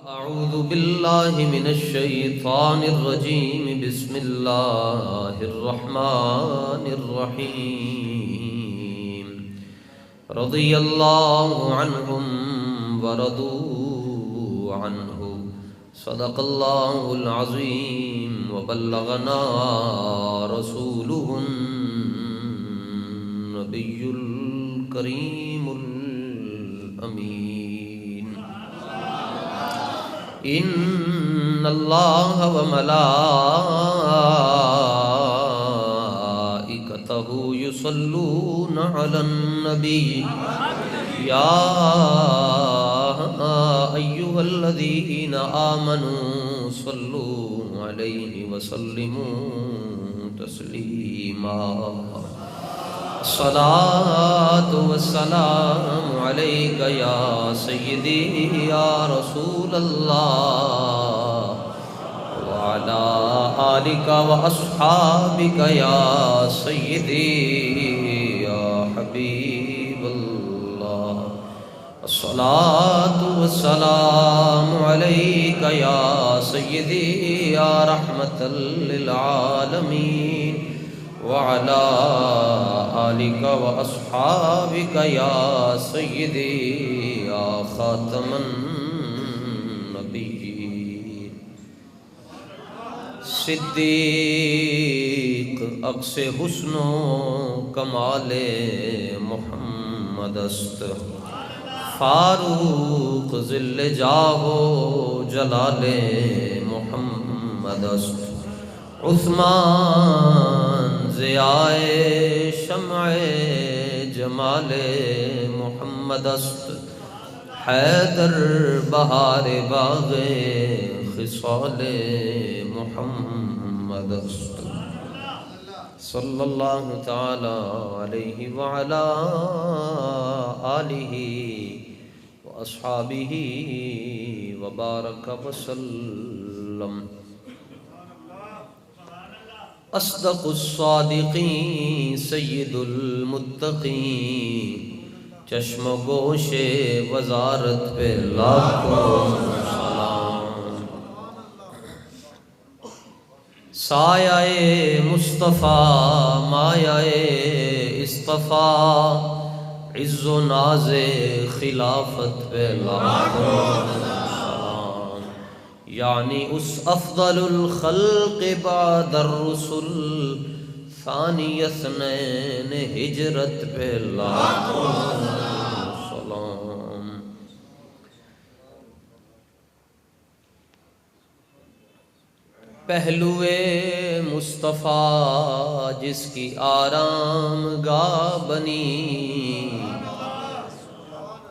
أعوذ بالله من الشيطان الرجيم بسم الله الرحمن الرحيم رضي الله عنهم ورضوا عنه صدق الله العظيم وبلغنا رسوله النبي الكريم الأمين إن الله وملائكته يصلون على النبي يا أيها الذين آمنوا صلوا عليه وسلموا تسليما الصلاة والسلام عليك يا سيدي يا رسول الله وعلى آلك وأصحابك يا سيدي يا حبيب الله الصلاة والسلام عليك يا سيدي يا رحمة للعالمين وعلى آلك وأصحابك يا سيدي يا خاتم النبيين صدیق عکس حسن و کمال محمد است فاروق ذل جاہ و جلال محمد است عثمان ضیاء شمع جمال محمد است حیدر بہار باغ خصال محمد است صلی اللہ تعالی علیہ وعلا آلہ واصحابہ وبارک وسلم اصدق الصادقین سید المتقین چشم و گوش وزارت پہ لاکھوں سلام سایہ مصطفیٰ مایہ اصطفیٰ عز و ناز خلافت پہ لاکھوں یعنی اس افضل الخلق بعد الرسل ثانی اثنین ہجرت پہ لاکھوں سلام پہلوے مصطفیٰ جس کی آرام گاہ بنی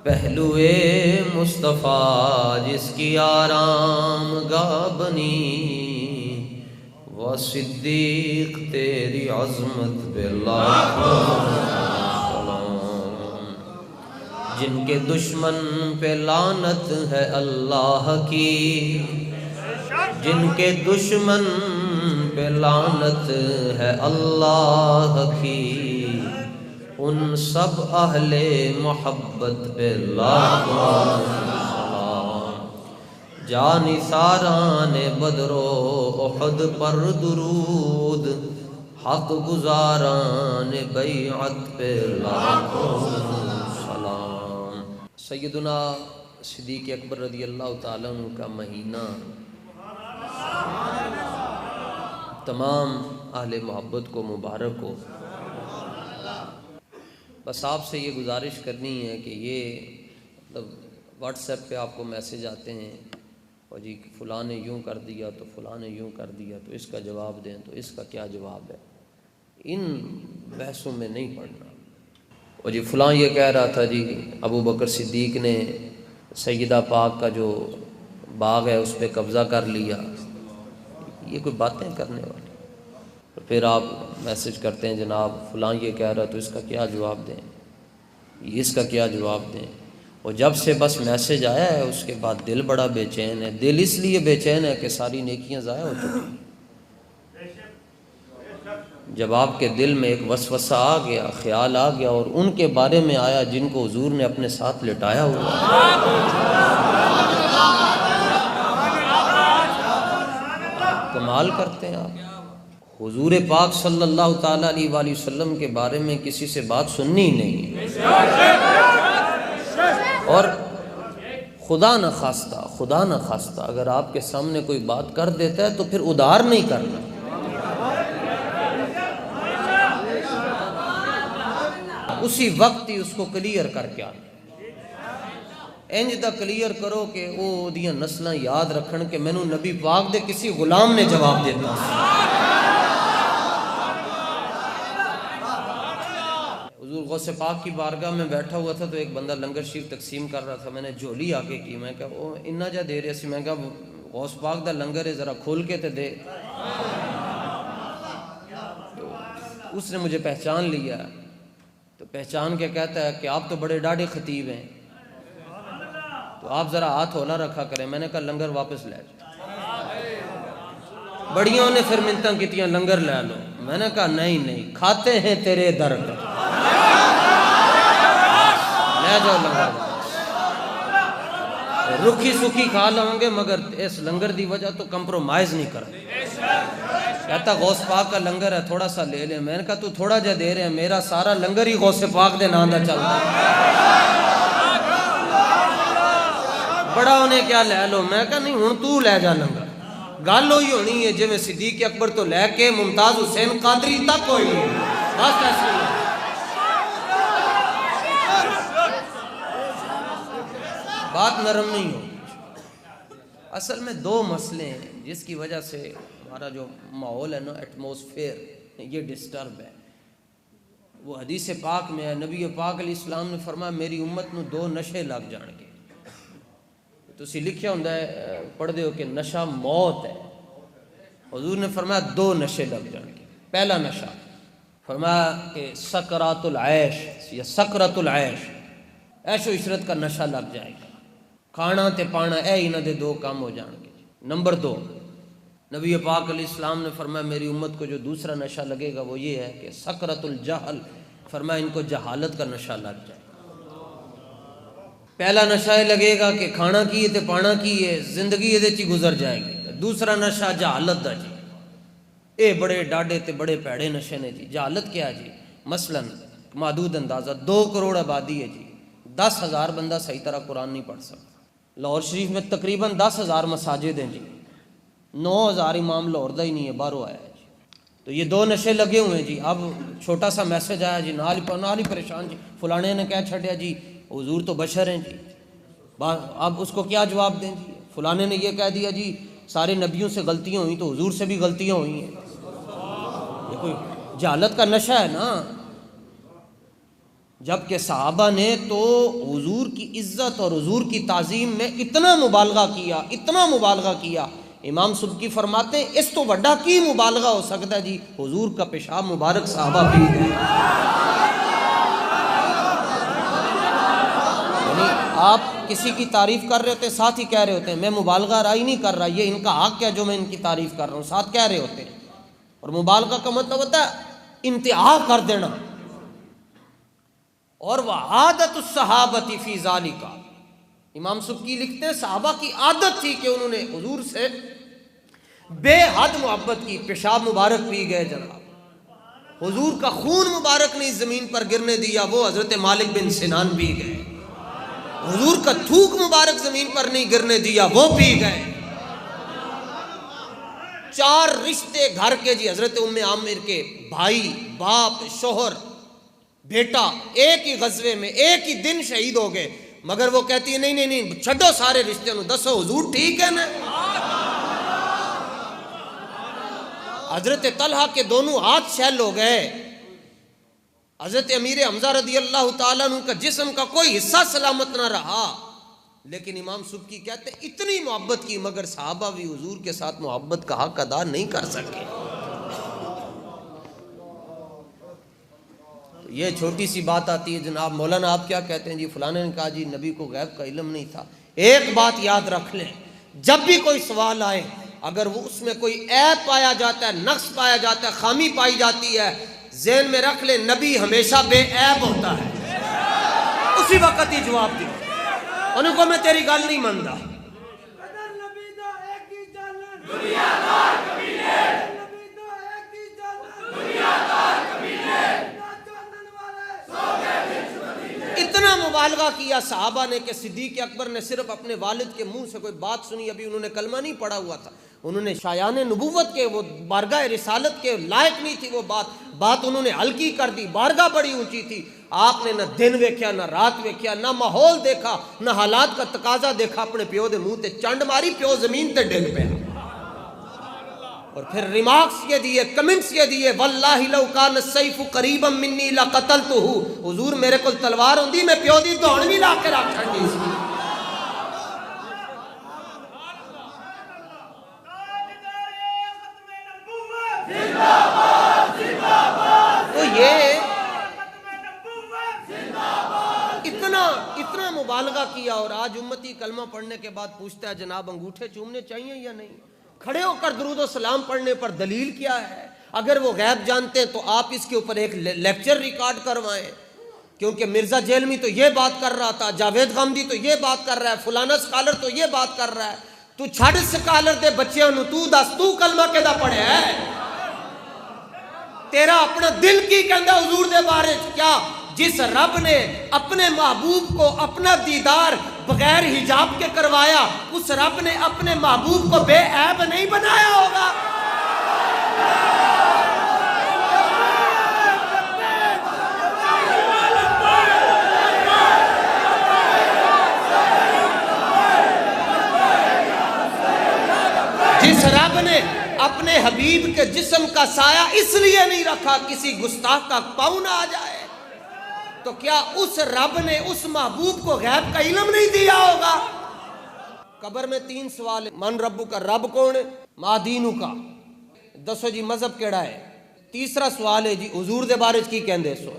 پہلوے مصطفیٰ جس کی آرام گاہ بنی وہ صدیق تیری عظمت پہ لاکھوں سلام جن کے دشمن پہ لعنت ہے اللہ کی جن کے دشمن پہ لعنت ہے اللہ کی ان سب اہل محبت پہ لاکھوں سلام جانثاران بدر و احد پر درود حق گزاران بیعت پہ لاکھوں سلام سیدنا صدیق اکبر رضی اللہ تعالیٰ عنہ کا مہینہ تمام اہل محبت کو مبارک ہو بس آپ سے یہ گزارش کرنی ہے کہ یہ واٹس ایپ پہ آپ کو میسج آتے ہیں اور جی فلاں نے یوں کر دیا تو فلاں نے یوں کر دیا تو اس کا جواب دیں تو اس کا کیا جواب ہے ان بحثوں میں نہیں پڑھنا اور جی فلاں یہ کہہ رہا تھا جی ابو بکر صدیق نے سیدہ پاک کا جو باغ ہے اس پہ قبضہ کر لیا یہ کوئی باتیں کرنے والی پھر آپ میسج کرتے ہیں جناب فلاں یہ کہہ رہا تو اس کا کیا جواب دیں اس کا کیا جواب دیں اور جب سے بس میسج آیا ہے اس کے بعد دل بڑا بے چین ہے دل اس لیے بے چین ہے کہ ساری نیکیاں ضائع ہو چکی جب آپ کے دل میں ایک وسوسہ آ گیا خیال آ گیا اور ان کے بارے میں آیا جن کو حضور نے اپنے ساتھ لٹایا ہوا کمال کرتے ہیں آپ۔ حضور پاک صلی اللہ تعالیٰ علیہ وآلہ وسلم کے بارے میں کسی سے بات سننی ہی نہیں ہے، اور خدا نہ خواستہ اگر آپ کے سامنے کوئی بات کر دیتا ہے تو پھر ادھار نہیں کرنا، اسی وقت ہی اس کو کلیئر کر کے آنا، انج دا کلیئر کرو کہ وہ دیاں نسلاں یاد رکھن کہ مینوں نبی پاک دے کسی غلام نے جواب دیتا۔ حضور غوث پاک کی بارگاہ میں بیٹھا ہوا تھا تو ایک بندہ لنگر شریف تقسیم کر رہا تھا، میں نے جھولی آگے کی، میں کہا وہ اتنا جا دے رہے سی، میں کہا غوث پاک دا لنگر ہے ذرا کھول کے تے دے۔ تو اس نے مجھے پہچان لیا، تو پہچان کے کہتا ہے کہ آپ تو بڑے ڈاڈے خطیب ہیں، تو آپ ذرا ہاتھ ہولا رکھا کریں۔ میں نے کہا لنگر واپس لے جاؤ۔ بڑیوں نے پھر منتاں کیتیاں لنگر لے لو، میں نے کہا نہیں کھاتے ہیں تیرے در کا، لے جاؤ لنگر واپس، رکھی سکھی کھا لوں گے مگر اس لنگر دی وجہ تو کمپرومائز نہیں کرتے۔ کہتا غوث پاک کا لنگر ہے تھوڑا سا لے لیں، میں نے کہا تو تھوڑا جا دے رہے ہیں، میرا سارا لنگر ہی غوث پاک دے نام دا چلتا ہے، بڑا انہیں کیا لے لو۔ میں کہا نہیں ہن تو لے جا لنگر، گل ہوئی ہونی ہے جی میں صدیق اکبر تو لے کے ممتاز حسین قادری تک ہوئی ہے، بس ایسے ہی۔ بات نرم نہیں ہو۔ اصل میں دو مسئلے ہیں جس کی وجہ سے ہمارا جو ماحول ہے نا، ایٹماسفیئر یہ ڈسٹرب ہے۔ وہ حدیث پاک میں ہے، نبی پاک علیہ السلام نے فرمایا میری امت نو دو نشے لگ جان گے۔ تسی لکھیا ہوندا ہے پڑھ دے ہو کہ نشہ موت ہے، حضور نے فرمایا دو نشے لگ جان گے۔ پہلا نشہ فرمایا کہ سکرات العیش یا سکرت العیش، عیش و عشرت کا نشہ لگ جائے گا، کھانا تے پانا اے انہاں دے دو کام ہو جان گے۔ نمبر دو، نبی پاک علیہ السلام نے فرمایا میری امت کو جو دوسرا نشہ لگے گا وہ یہ ہے کہ سکرت الجہل، فرمایا ان کو جہالت کا نشہ لگ جائے۔ پہلا نشہ یہ لگے گا کہ کھانا کی ہے تے پانا کی ہے، زندگی یہ چی گزر جائے گی۔ دوسرا نشہ جہالت دا جی، اے بڑے ڈاڈے تے بڑے پیڑے نشے نے جی۔ جہالت کیا جی؟ مثلا محدود اندازہ 2 کروڑ آبادی ہے جی، 10,000 بندہ صحیح طرح قرآن نہیں پڑھ سکتا۔ لاہور شریف میں تقریباً 10,000 مساجد ہیں جی، 9,000 امام لاہور دا ہی نہیں ہے، باہروں آیا ہے جی۔ تو یہ دو نشے لگے ہوئے ہیں جی۔ اب چھوٹا سا میسج آیا جی، نال ہی پریشان جی، فلانے نے کہہ چھڑیا جی حضور تو بشر ہیں جی، اب اس کو کیا جواب دیں جی؟ فلانے نے یہ کہہ دیا جی سارے نبیوں سے غلطیاں ہوئیں تو حضور سے بھی غلطیاں ہوئی ہیں۔ یہ کوئی جہالت کا نشہ ہے نا۔ جبکہ صحابہ نے تو حضور کی عزت اور حضور کی تعظیم میں اتنا مبالغہ کیا، امام سبکی فرماتے ہیں اس تو بڑا کی مبالغہ ہو سکتا ہے جی، حضور کا پیشاب مبارک صحابہ پی گئے۔ یعنی آپ کسی کی تعریف کر رہے ہوتے ہیں، ساتھ ہی کہہ رہے ہوتے ہیں میں مبالغہ رائی نہیں کر رہا، یہ ان کا حق ہے جو میں ان کی تعریف کر رہا ہوں، ساتھ کہہ رہے ہوتے ہیں۔ اور مبالغہ کا مطلب ہوتا ہے انتہا کر دینا۔ اور وعادت الصحابۃ فی ذالک، امام سبکی لکھتے ہیں صحابہ کی عادت تھی کہ انہوں نے حضور سے بے حد محبت کی، پیشاب مبارک پی گئے جناب، حضور کا خون مبارک نہیں زمین پر گرنے دیا، وہ حضرت مالک بن سنان پی گئے، حضور کا تھوک مبارک زمین پر نہیں گرنے دیا، وہ پی گئے۔ 4 رشتے گھر کے جی، حضرت ام عامر کے بھائی، باپ، شوہر، بیٹا ایک ہی غزوے میں ایک ہی دن شہید ہو گئے، مگر وہ کہتی ہے نہیں چھڈو سارے رشتے نو، دسو حضور ٹھیک ہے نا۔ حضرت طلحہ کے دونوں ہاتھ شیل ہو گئے، حضرت امیر حمزہ رضی اللہ تعالیٰ عنہ کا جسم کا کوئی حصہ سلامت نہ رہا، لیکن امام سبکی کہتے ہیں اتنی محبت کی مگر صحابہ بھی حضور کے ساتھ محبت کا حق ادا نہیں کر سکے۔ یہ چھوٹی سی بات آتی ہے جناب مولانا آپ کیا کہتے ہیں جی، فلانے نے کہا جی نبی کو غیب کا علم نہیں تھا۔ ایک بات یاد رکھ لیں، جب بھی کوئی سوال آئے اگر وہ اس میں کوئی عیب پایا جاتا ہے، نقص پایا جاتا ہے، خامی پائی جاتی ہے، ذہن میں رکھ لیں نبی ہمیشہ بے عیب ہوتا ہے، اسی وقت ہی جواب دیں۔ انہوں کو میں تیری گل نہیں مانتا، مبالغہ کیا صحابہ نے کہ صدیق اکبر نے صرف اپنے والد کے منہ سے کوئی بات سنی، ابھی انہوں نے کلمہ نہیں پڑھا ہوا تھا، انہوں نے شایان نبوت کے وہ بارگاہ رسالت کے لائق نہیں تھی وہ بات انہوں نے ہلکی کر دی، بارگاہ بڑی اونچی تھی، آپ نے نہ دن ویکھیا نہ رات ویکھیا، نہ ماحول دیکھا نہ حالات کا تقاضا دیکھا، اپنے پیو دے منہ تے چنڈ ماری، پیو زمین تے ڈگ پیا، اور پھر ریمارکس یہ دیے، کمنٹس یہ دیے، واللہ لو کان السیف قریبا منی لقتلتہ، حضور میرے کو تلوار ہوندی میں پیو دی دوڑ بھی لا کے رکھ چھڈی سی۔ تو یہ اتنا مبالغہ کیا، اور آج امتی کلمہ پڑھنے کے بعد پوچھتا ہے جناب انگوٹھے چومنے چاہیے یا نہیں؟ کھڑے ہو کر درود و سلام پڑھنے پر دلیل کیا ہے؟ اگر وہ غیب جانتے ہیں تو آپ اس کے اوپر ایک لیکچر ریکارڈ کروائیں، کیونکہ مرزا جیلمی تو یہ بات کر رہا تھا، جاوید غامدی تو یہ بات کر رہا ہے، فلانا سکالر تو یہ بات کر رہا ہے، تو چھڑ سکالر دے بچیاں نو تو دس تو کلمہ کدا پڑھیا ہے؟ تیرا اپنا دل کی کہندا حضور دے بارے کیا؟ جس رب نے اپنے محبوب کو اپنا دیدار بغیر حجاب کے کروایا، اس رب نے اپنے محبوب کو بے عیب نہیں بنایا ہوگا؟ جس رب نے اپنے حبیب کے جسم کا سایہ اس لیے نہیں رکھا کسی گستاخ کا پاؤں نہ آ جائے، تو کیا اس رب نے اس محبوب کو غیب کا علم نہیں دیا ہوگا؟ قبر میں 3 سوال، من ربو کا، رب کون ہے، ما دینو کا، دسو جی مذہب کیڑا ہے، تیسرا سوال ہے جی حضور دے بارے کی کہندے سو،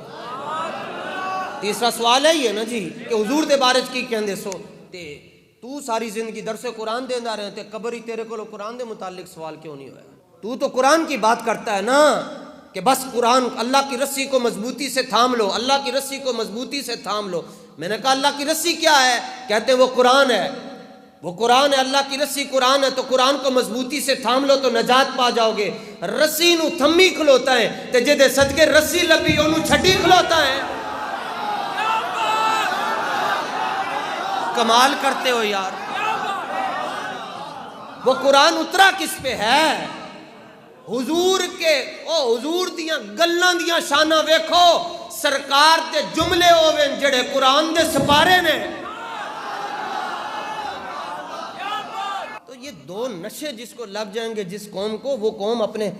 تیسرا سوال ہے یہ نا جی کہ حضور دے بارے کی کہندے سو، تے تو ساری زندگی درس قرآن دیندہ رہے تے قبر ہی تیرے کو قرآن دے متعلق سوال کیوں نہیں ہوا؟ تو قرآن کی بات کرتا ہے نا کہ بس قرآن، اللہ کی رسی کو مضبوطی سے تھام لو، اللہ کی رسی کو مضبوطی سے تھام لو۔ میں نے کہا اللہ کی رسی کیا ہے؟ کہتے ہیں وہ قرآن ہے، وہ قرآن ہے، اللہ کی رسی قرآن ہے، تو قرآن کو مضبوطی سے تھام لو تو نجات پا جاؤ گے۔ رسی نو تھمی کھلوتا ہے تے جدے صدقے رسی لبی انہوں چھٹی کھلوتا ہے۔ کمال کرتے ہو یار۔ وہ قرآن اترا کس پہ ہے؟ حضور کے، او حضور دیاں گلاں دیاں شانہ ویکھو، سرکار دے جملے ہوویں جڑے قرآن دے سپارے نے۔ تو یہ 2 نشے جس کو لگ جائیں گے جس قوم کو، وہ قوم اپنے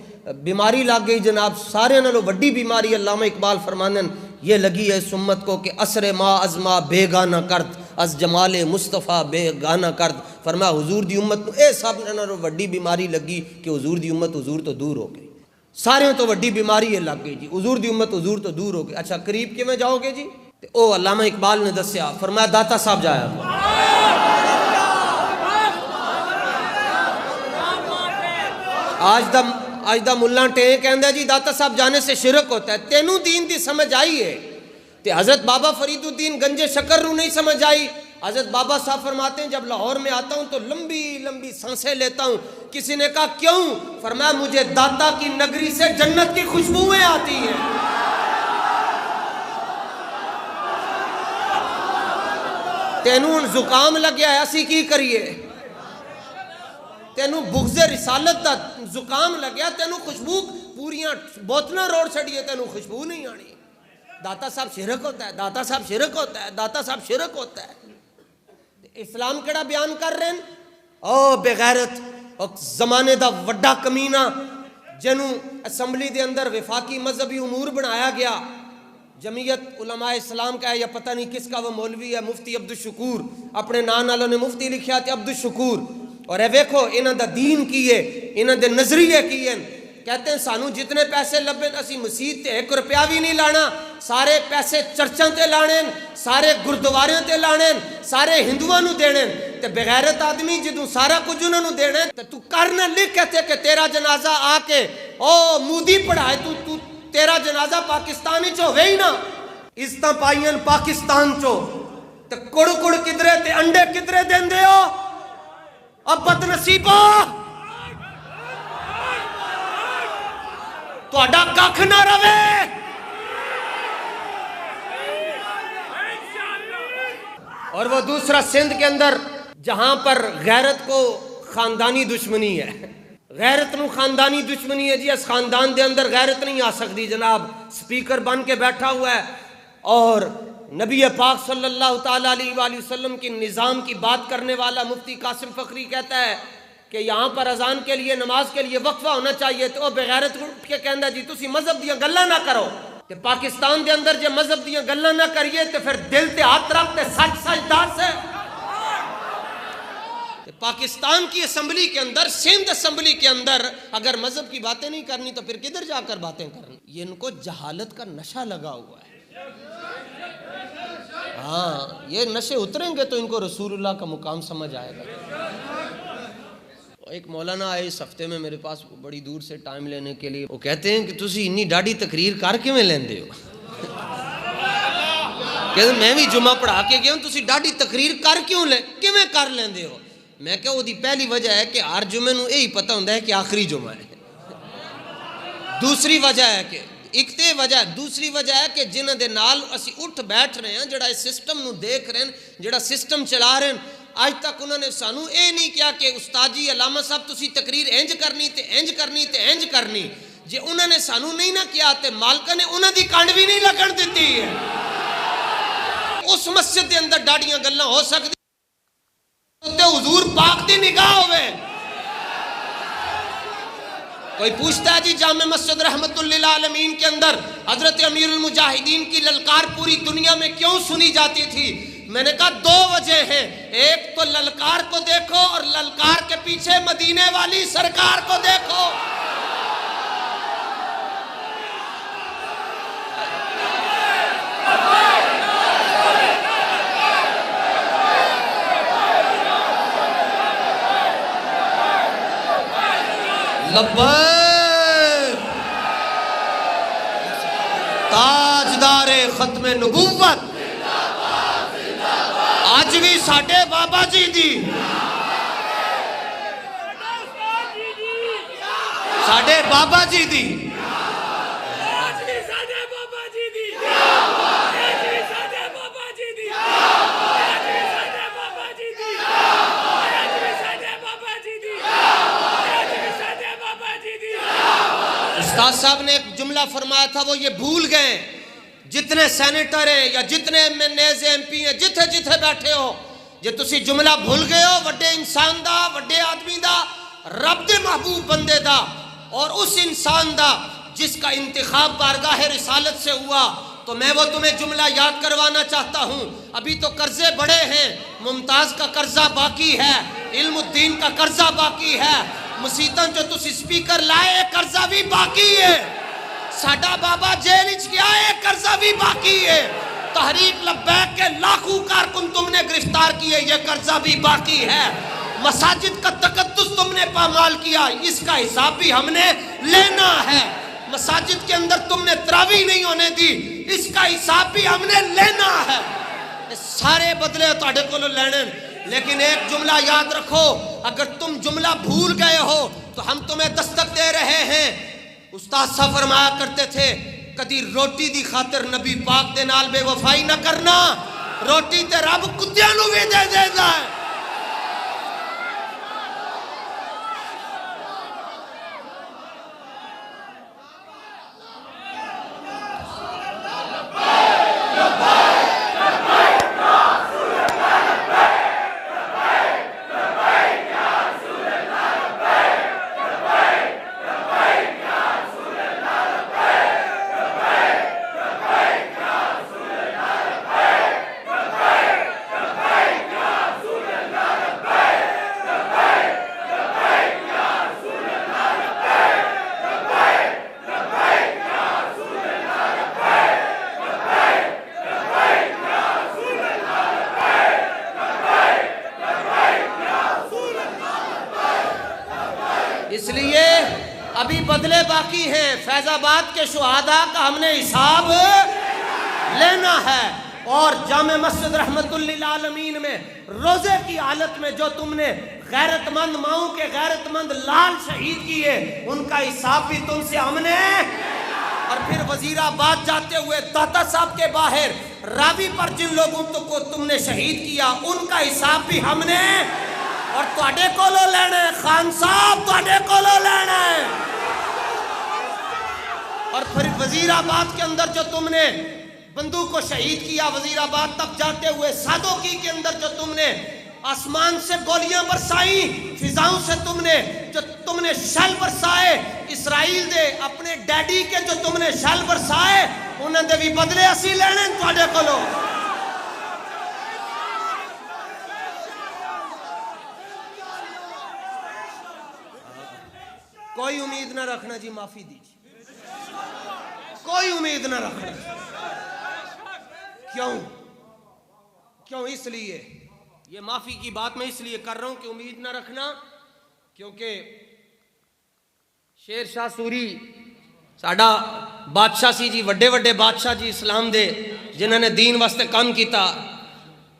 بیماری لگ گئی جناب، سارے نالوں بڑی بیماری۔ علامہ اقبال فرماندے یہ لگی ہے اس امت کو کہ اثر ما ازما بے گانہ کرد، از جمال مصطفیٰ بے گانہ کرد۔ فرمایا حضور دی امت کو اے سب نالوں بڑی بیماری لگی کہ حضور دی امت حضور تو دور ہو گئی، سارے تو بڑی بیماری یہ لگ گئی جی، حضور دی امت حضور تو دور ہو گئی۔ اچھا قریب کیویں جاؤ گے جی؟ او علامہ اقبال نے دسیا، فرمایا داتا صاحب جایا، آج دا ملہ ٹیں کہندہ جی داتا صاحب جانے سے شرک ہوتا ہے۔ تینوں دین دی سمجھ آئی ہے تے حضرت بابا فرید الدین گنجے شکر رو نہیں سمجھ آئی۔ حضرت بابا صاحب فرماتے ہیں جب لاہور میں آتا ہوں تو لمبی لمبی سانسیں لیتا ہوں۔ کسی نے کہا کیوں؟ فرمایا مجھے داتا کی نگری سے جنت کی خوشبوئیں آتی ہیں۔ تینوں زکام لگیا ہے، اسی کی کریے؟ تینوں بغض رسالت دا زکام لگیا، تینوں خوشبو پوریاں بوتلاں روڑ چھڑیے، تینوں خوشبو نہیں آنی۔ داتا صاحب شرک ہوتا ہے، داتا صاحب شرک ہوتا ہے، داتا صاحب شرک ہوتا ہے۔ اسلام کیڑا بیان کر رہے ہیں؟ او بے غیرت، زمانے دا وڈا کمینہ جنوں اسمبلی دے اندر وفاقی مذہبی امور بنایا گیا، جمعیت علماء اسلام کا ہے یا پتہ نہیں کس کا، وہ مولوی ہے مفتی عبدالشکور، اپنے نام والوں نے مفتی لکھیا تے عبدالشکور، اور اے ویکھو انہاں دا دین کی ہے، انہاں دے نظریے کی ہیں۔ کہتے ہیں سانو جتنے پیسے لبے اسی مسجد تے 1 روپیہ بھی نہیں لانا، سارے پیسے چرچاں تے لانے، سارے گردواریاں تے لانے، سارے ہندوؤں نو دینے، تے بغیرت آدمی جدوں سارا کچھ انہوں نے دینے تے تو کرنا لکھ کہتے کہ تیرا جنازہ آ کے او مودی پڑھائے، تو تیرا جنازہ پاکستانی چو ہوئے ہی نا، عزتاں پائین پاکستان چو، تے کڑ کڑ کدرے تے انڈے کدرے دین دے ہو، اب بدنصیبہ تو اڈا ککھ نہ روے۔ اور وہ دوسرا سندھ کے اندر جہاں پر غیرت کو خاندانی دشمنی ہے، غیرت نو خاندانی دشمنی ہے جی، اس خاندان دے اندر غیرت نہیں آ سکتی، جناب سپیکر بن کے بیٹھا ہوا ہے اور نبی پاک صلی اللہ تعالیٰ علیہ وآلہ وسلم کی نظام کی بات کرنے والا مفتی قاسم فخری کہتا ہے کہ یہاں پر اذان کے لیے نماز کے لیے وقفہ ہونا چاہیے، تو وہ بغیرت اٹھ کے کہندا جی تسی مذہب دیاں گلاں نہ کرو، کہ پاکستان دے اندر جے مذہب دیاں گلاں نہ کریے تو پھر دل تے ہاتھ رکھ تے سچ سچ دس ہے۔ پاکستان کی اسمبلی کے اندر، سندھ اسمبلی کے اندر اگر مذہب کی باتیں نہیں کرنی تو پھر کدھر جا کر باتیں کرنی؟ یہ ان کو جہالت کا نشہ لگا ہوا ہے۔ ہاں یہ نشے اتریں گے تو ان کو رسول اللہ کا مقام سمجھ آئے گا۔ ایک مولانا آئے اس ہفتے میں میرے پاس بڑی دور سے ٹائم لینے کے لیے، وہ کہتے ہیں کہ تسی انی ڈاڑی تقریر کر کیویں لیندے ہو؟ کہ میں بھی جمعہ پڑھا کے گیا ہوں، تسی ڈاڑی تقریر کر کیوں کیویں کر لیندے ہو؟ میں کہ وہ دی پہلی وجہ ہے کہ ہر جمعے نو یہی پتہ ہوندا ہے کہ آخری جمعہ ہے۔ دوسری وجہ ہے کہ ایک تے وجہ ہے، دوسری وجہ ہے کہ جنہاں دے نال اسی اٹھ بیٹھ رہے ہیں، جڑا اس سسٹم نو دیکھ رہے ہیں، جڑا سسٹم چلا رہے ہیں، آج تک انہوں نے سانو اے نہیں کیا کہ استاد جی علامہ صاحب تسی تقریر انج کرنی تے انج کرنی تے انج کرنی، جے انہوں نے سانو نہیں نہ کیا تے مالکہ نے انہوں دی کانڈ بھی نہیں لگن دیتی ہے۔ اس مسجد دے اندر ڈاڑیاں گلاں ہو سکتی تے حضور پاک دی نگاہ ہوئے۔ کوئی پوچھتا ہے جی جامع مسجد رحمت للعالمین کے اندر حضرت امیر المجاہدین کی للکار پوری دنیا میں کیوں سنی جاتی تھی؟ میں نے کہا دو وجہ ہیں، ایک تو للکار کو دیکھو اور للکار کے پیچھے مدینے والی سرکار کو دیکھو۔ لبیک تاجدار ختم نبوت آج بھی ساڈے بابا جی دی، ساڈے بابا جی دی، استاد صاحب نے ایک جملہ فرمایا تھا، وہ یہ بھول گئے جتنے سینیٹر ہیں یا جتنے ایم پی ہیں، جتھے جتھے بیٹھے ہو، جے تسی جملہ بھول گئے ہو وڈے انسان دا، وڈے آدمی دا، رب دے محبوب بندے دا، اور اس انسان دا جس کا انتخاب بارگاہ رسالت سے ہوا، تو میں وہ تمہیں جملہ یاد کروانا چاہتا ہوں۔ ابھی تو قرضے بڑے ہیں، ممتاز کا قرضہ باقی ہے، علم الدین کا قرضہ باقی ہے، مسیطن جو تسی سپیکر لائے قرضہ بھی باقی ہے، ساڈا بابا جیل اچ گیا ہے قرضہ بھی باقی ہے، تحریک لبیک کے لاکھوں کارکن تم نے گرفتار کیے یہ قرضہ بھی باقی ہے، مساجد کا تقدس تم نے پامال کیا اس کا حساب بھی ہم نے لینا ہے، مساجد کے اندر تم نے تراویح نہیں ہونے دی اس کا حساب بھی ہم نے لینا ہے، سارے بدلے تہاڈے کولوں لینے۔ لیکن ایک جملہ یاد رکھو، اگر تم جملہ بھول گئے ہو تو ہم تمہیں دستک دے رہے ہیں۔ استاد صاحب فرمایا کرتے تھے کدی روٹی دی خاطر نبی پاک دے نال بے وفائی نہ کرنا، روٹی تے رب کتیاں نو بھی دے دیندا ہے۔ اس لیے ابھی بدلے باقی ہیں، فیض آباد کے شہداء کا ہم نے حساب لینا ہے، اور جامع مسجد رحمت للعالمین میں روزے کی حالت میں جو تم نے غیرت مند ماؤں کے غیرت مند لال شہید کیے ان کا حساب بھی تم سے ہم نے۔ اور پھر وزیر آباد جاتے ہوئے داتا صاحب کے باہر راوی پر جن لوگوں کو تم نے شہید کیا ان کا حساب بھی ہم نے اور تواڈے کولوں لینا ہے خان صاحب، تواڈے کولوں لینا ہے۔ اور پھر وزیر آباد کے اندر جو تم نے بندوق کو شہید کیا، وزیر آباد تک جاتے ہوئے سادوکی کے اندر جو تم نے آسمان سے گولیاں برسائیں، فضاؤں سے تم نے شل برسائے، اسرائیل دے اپنے ڈیڈی کے جو تم نے شل برسائے انہاں دے بھی بدلے اسی لینے تواڈے کولوں۔ کوئی امید نہ رکھنا جی، معافی دیجیے، کوئی امید نہ رکھنا۔ کیوں؟ اس لیے یہ معافی کی بات میں اس لیے کر رہا ہوں کہ امید نہ رکھنا، کیونکہ شیر شاہ سوری ساڈا بادشاہ سی جی، وڈے وڈے بادشاہ جی اسلام دے جنہوں نے دین واسطے کام کیتا،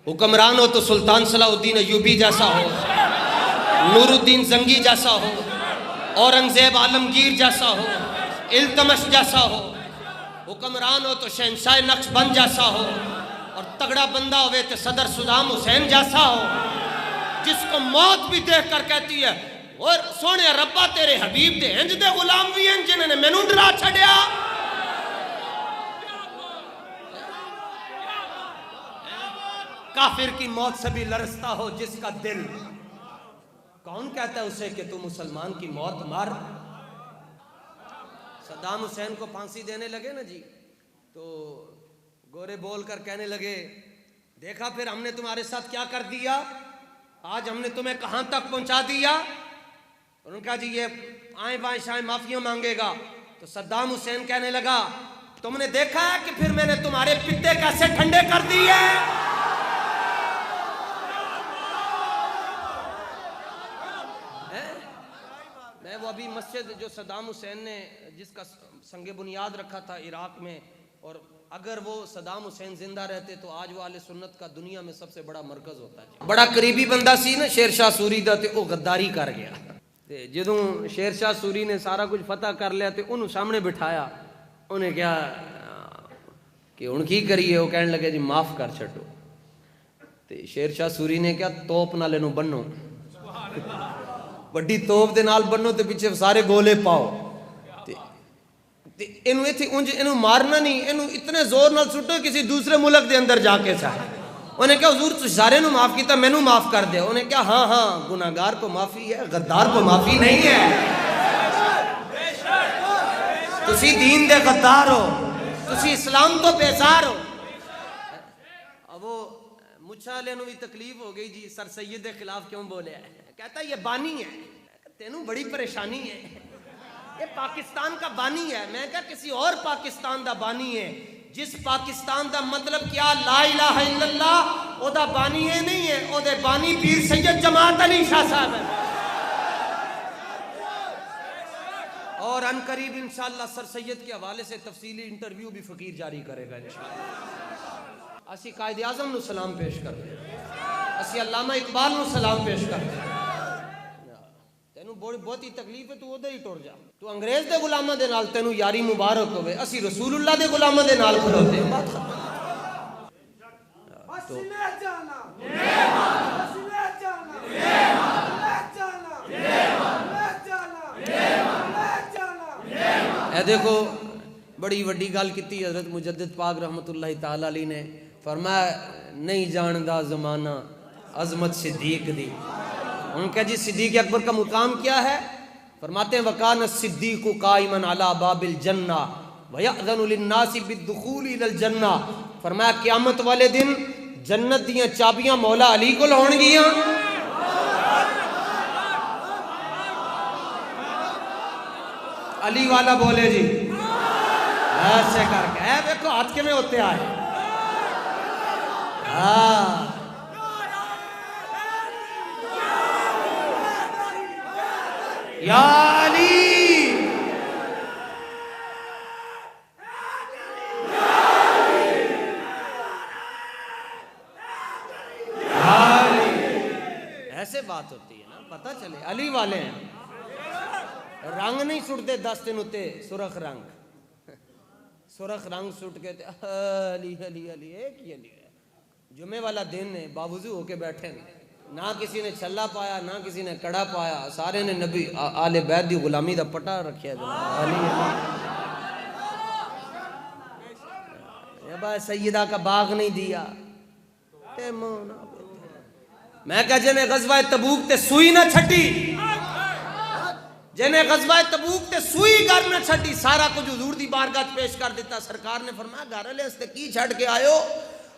حکمران ہو تو سلطان صلاح الدین ایوبی جیسا ہو، نور الدین زنگی جیسا ہو، اورنگزیب عالمگیر جیسا ہو، التمش جیسا ہو، حکمران ہو تو شہنشاہ نقش بند جیسا ہو، اور تگڑا بندہ ہوئے تو صدر صدام حسین جیسا ہو، جس کو موت بھی دیکھ کر کہتی ہے اور سونے ربا تیرے حبیب دے ہنج دے غلام بھی ہیں جنہوں نے مینوں ڈرا چھڑیا۔ کافر کی موت سے بھی لرزتا ہو جس کا دل، کون کہتا ہے اسے کہ تو مسلمان کی موت مار؟ صدام حسین کو پھانسی دینے لگے نا جی، تو گورے بول کر کہنے لگے دیکھا پھر ہم نے تمہارے ساتھ کیا کر دیا، آج ہم نے تمہیں کہاں تک پہنچا دیا۔ اور ان کا جی یہ آئیں بائیں شائیں معافیاں مانگے گا، تو صدام حسین کہنے لگا تم نے دیکھا ہے کہ پھر میں نے تمہارے پتے کیسے ٹھنڈے کر دیے۔ میں وہ ابھی مسجد جو صدام حسین نے جس کا سنگ بنیاد رکھا تھا عراق میں، اور اگر وہ صدام حسین زندہ رہتے تو آج وہ اہل سنت کا دنیا میں سب سے بڑا مرکز ہوتا ہے۔ بڑا قریبی بندہ سی نا شیر شاہ سوری دا، تے وہ غداری کر گیا۔ جدوں شیر شاہ سوری نے سارا کچھ فتح کر لیا تے انہوں سامنے بٹھایا، انہیں کیا کہ ان کی کریے، وہ کہنے لگے جی معاف کر چھٹو۔ تے شیر شاہ سوری نے کیا توپ نال انہوں بنو، بڑی توپ دے نال بنو تے پیچھے سارے گولے پاؤ، انہوں مارنا نہیں، انہوں اتنے زور نال سٹو کسی دوسرے ملک دے اندر جا کے چاہے۔ انہیں کہا حضور تو سارے نو معاف کیتا، میں نو معاف کر دیا۔ انہیں کہا ہاں ہاں گناہگار کو معافی ہے، غدار کو معافی نہیں ہے۔ تسی دین دے غدار ہو، تسی اسلام تو بیزار ہو۔ اب وہ مچھا لے نو بھی تکلیف ہو گئی جی، سر سید دے خلاف کیوں بولے ہے؟ کہتا یہ بانی ہے، تینوں بڑی پریشانی ہے، یہ پاکستان کا بانی ہے۔ میں کہا کسی اور پاکستان دا بانی ہے، جس پاکستان دا مطلب کیا لا الہ الا اللہ، او دا بانی ہے نہیں ہے، او دے بانی پیر سید جماعت علی شاہ صاحب ہے۔ اور ان قریب انشاءاللہ سر سید کے حوالے سے تفصیلی انٹرویو بھی فقیر جاری کرے گا انشاءاللہ۔ اسی قائد اعظم نو سلام پیش کر دیں، اسی علامہ اقبال نو سلام پیش کر دیں۔ تینوں بہت ہی تکلیف ہے تو ادھر ہی ٹر جا، تو انگریز دے غلامہ دے نال تینوں یاری مبارک ہوئے، اسی رسول اللہ دے غلامہ دے نال کھلوتے ہیں۔ بات ختم۔ اے دیکھو بڑی وڈی گل کیتی حضرت مجدد پاک رحمت اللہ تعالی علیہ نے، فرمایا نہیں جاندا زمانہ عظمت صدیق دی۔ ان کا جی صدیق اکبر کا مقام کیا ہے؟ فرماتے ہیں وَقَانَ الصِّدِّيقُ قَائِمًا عَلَى بَابِ الْجَنَّةِ وَيَأْذَنُ لِلنَّاسِ بِالدُّخُولِ إِلَى الْجَنَّةِ۔ فرمایا قیامت والے دن جنت دیاں چابیاں مولا علی کو ہون گیاں۔ علی والا بولے جی ایسے کر کے، اے دیکھو ہاتھ کے میں ہوتے آئے۔ یا علی ایسے بات ہوتی ہے نا، پتہ چلے علی والے ہیں۔ رنگ نہیں سٹتے دستن اتے سرخ رنگ، سرخ رنگ سٹ کے علی علی علی ایک ہی علی ہے. جمعے والا دن ہے، باوضو ہو کے بیٹھے ہیں، نہ کسی نے چھلا پایا نہ کسی نے کڑا پایا، سارے نے نبی آل بیت دی غلامی دا پٹا رکھیا علی علی. سیدہ کا باغ نہیں دیا میں کہا جنہیں غزوہ تبوک تے سوئی نہ چھٹی، جنہیں غزوہ تبوک تے سوئی گھر نہ چھٹی، سارا کچھ حضور دی بارگاہ پیش کر دیتا. سرکار نے فرمایا گھر والے اس تے کی چھڑ کے آئے ہو؟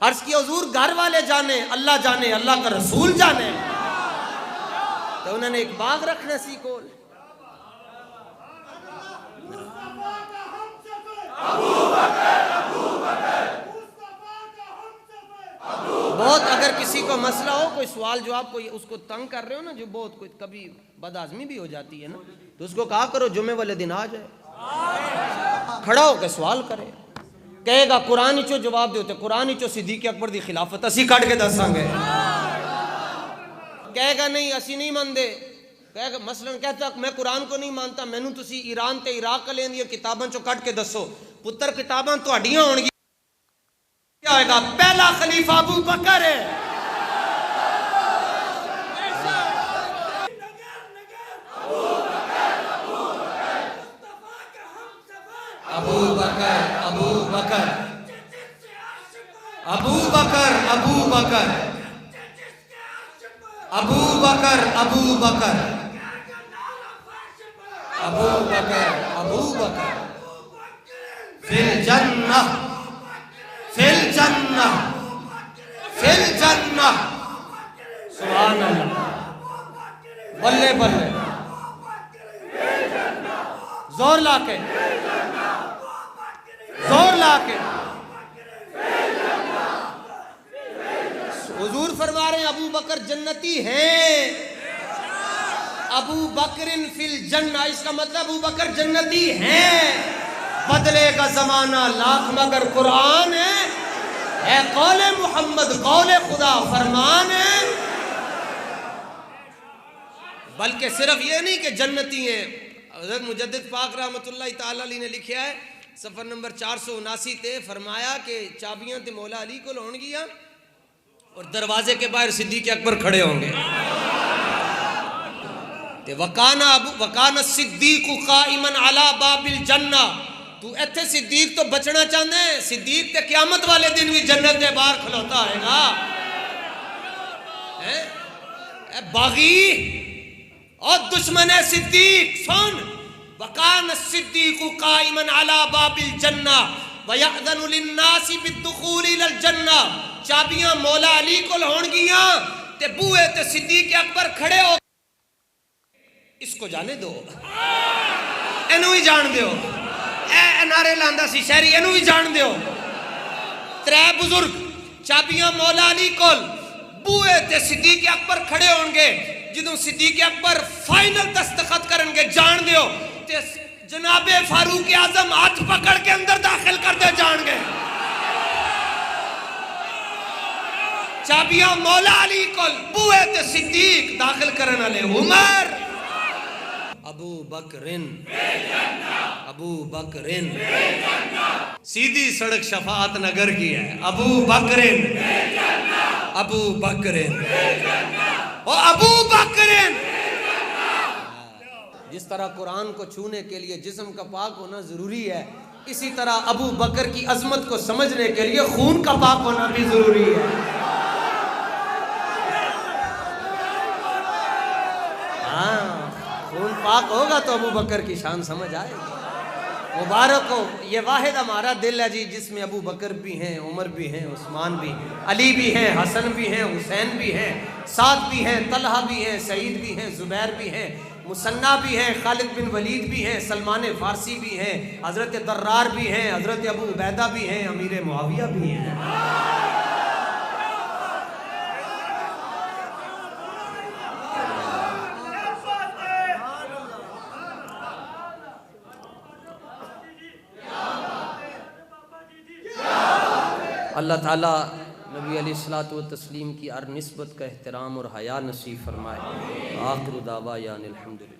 عرض کی حضور گھر والے جانے، اللہ کا رسول جانے. تو انہوں نے ایک باغ رکھنا سی کول. بہت اگر کسی کو مسئلہ ہو، کوئی سوال جو آپ کو اس کو تنگ کر رہے ہو نا، جو بہت کوئی کبھی بد آزمی بھی ہو جاتی ہے نا، تو اس کو کہا کرو جمعے والے دن آ جائے، کھڑا ہو کے سوال کرے. کہے گا قرآن چو جواب دیتے، قرآن چو صدیق اکبر دی خلافت اسی کٹ کے دساں گے. کہے گا نہیں اسی نہیں ماندے، کہے گا مثلا کہتا میں قرآن کو نہیں مانتا، مینوں تسی ایران تے عراق لین دی کتاباں چو کٹ کے دسو. پتر کتاباں تہاڈیاں ہون گی، کیا ہوئے گا؟ پہلا خلیفہ ابو بکر ہے. ابو بکر ابو بکر ابو بکر ابو بکر ابو بکر ابو بکر ابو بکر ابو بکر فی الجنہ فی الجنہ فی الجنہ. سبحان اللہ، بلے بلے، زور لا کے، زور لا کے. حضور فرما رہے ہیں ابو بکر جنتی ہیں. ابو بکر فی الجنہ، اس کا مطلب ابو بکر جنتی ہیں. بدلے گا زمانہ لاکھ مگر قرآن ہے قول محمد، قول خدا فرمان ہے. بلکہ صرف یہ نہیں کہ جنتی ہیں. حضرت مجدد پاک رحمۃ اللہ تعالی علیہ نے لکھیا ہے صفحہ نمبر 479 تے، فرمایا کہ چابیاں تے مولا علی کو ہون گیا اور دروازے کے باہر صدیق اکبر کھڑے ہوں گے. تے وکان الصدیق قائما علی باب الجنہ. تو ایتھے صدیق تو بچنا چاہتے ہیں، صدیق تے قیامت والے دن بھی جنت کے باہر کھلوتا ہے گا. اے باغی اور دشمن صدیق سن، وکان الصدیق قائما علی باب الجنہ ویأذن للناس بالدخول الى الجنہ. چابیاں مولا علی کو ہون گیاں تے بوئے تے صدیق اکبر کھڑے ہو. اس کو جانے دو، اینو ہی جان دیو. اے نعرے لاندا سی شہری، اینو ہی جان دیو. ترے بزرگ چابیاں مولا علی کول، بوئے تے صدیق اکبر کھڑے ہون گے. جدوں صدیق اکبر فائنل دستخط کرن گے جان دیو تے جناب فاروق اعظم ہاتھ پکڑ کے اندر داخل کر دے جان گے. چابیاں مولا علی کول، بوئے تے صدیق داخل کرن والے عمر. ابو بکرن ابو بکرن سیدھی سڑک شفاعت نگر کی ہے. ابو بکرن ابو بکرن او ابو بکرن. جس طرح قرآن کو چھونے کے لیے جسم کا پاک ہونا ضروری ہے، اسی طرح ابو بکر کی عظمت کو سمجھنے کے لیے خون کا پاک ہونا بھی ضروری ہے. ہاں، خون پاک ہوگا تو ابو بکر کی شان سمجھ آئے گی. مبارک ہو. یہ واحد ہمارا دل ہے جی جس میں ابو بکر بھی ہیں، عمر بھی ہیں، عثمان بھی ہیں، علی بھی ہیں، حسن بھی ہیں، حسین بھی ہیں، سعد بھی ہیں، طلحہ بھی ہیں، سعید بھی ہیں، زبیر بھی ہیں، مثنیٰ بھی ہیں، خالد بن ولید بھی ہیں، سلمان فارسی بھی ہیں، حضرت درار بھی ہیں، حضرت ابو عبیدہ بھی ہیں، امیر معاویہ بھی ہیں. اللہ تعالیٰ نبی علیہ الصلوۃ والتسلیم کی ہر نسبت کا احترام اور حیا نصیب فرمائے. آخر دعوانا الحمدللہ.